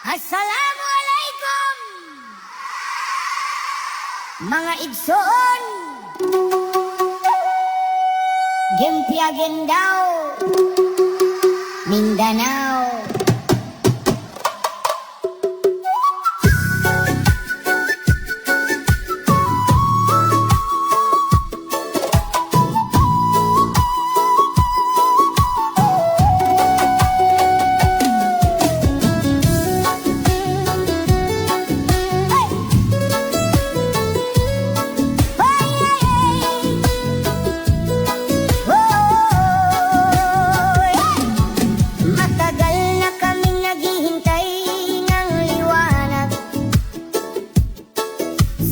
Assalamualaikum mga igsoon, Gempiagen daw Mindanao.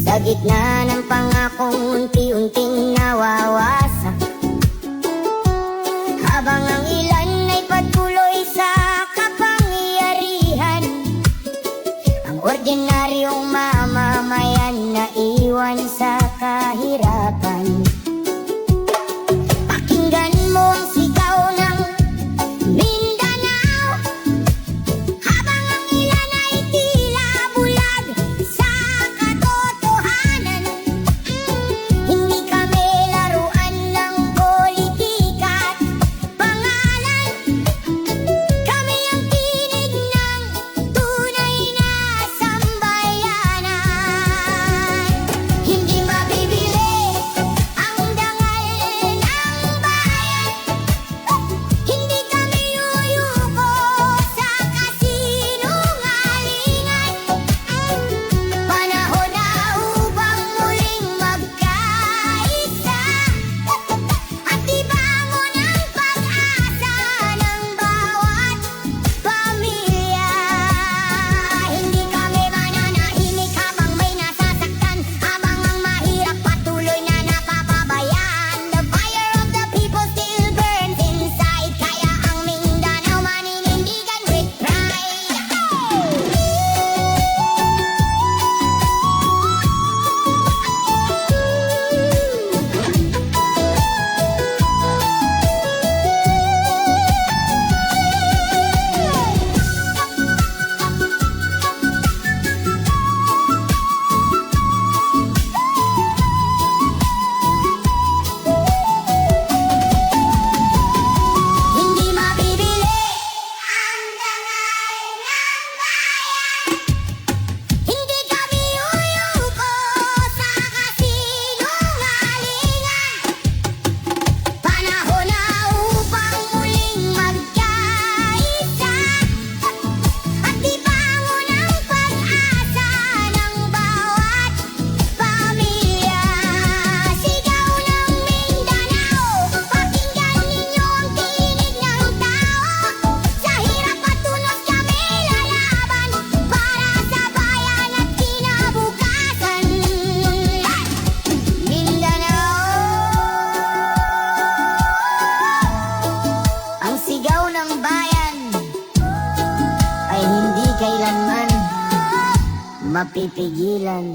Sa gitna ng pangakong unti-unting nawawasak, habang ang ilan ay patuloy sa kapangyarihan, ang ordinaryong mamamayan na iwan sa kahirapan. Pakinggan mo ang sigaw ng Mindanao, habang ang ilan ay tila bulag sa katotohanan. Hindi kami laruan ng politika at pangalan. Kami ang tinig ng tunay na sambayanan. Hindi mabibili ang dangal ng bayan. Hindi kami yuyuko sa kasinungalingan. Panahon na upang muling magkaisa at ibangon ang pag-asa ng bawat pamilya. Hindi kami mananahimik habang may nasasaktan, habang ang mahirap patuloy na napapabayaan. The fire of the people still burns inside, kaya ang Mindanao maninindigan with pride. Hindi mabibili ang dangal ng bayan. Hindi kami uyuko sa kasinungalingan. Panahon na upang muling magkaisa at ibangon ang pag-asa ng bawat pamilya. Sigaw ng Mindanao, pakinggan ninyo ang tinig ng tao. Sa hirap at tunos kami lalaban para sa bayan at kinabukasan. Mindanao, ang sigaw ng bayan ay hindi kailanman mapipigilan.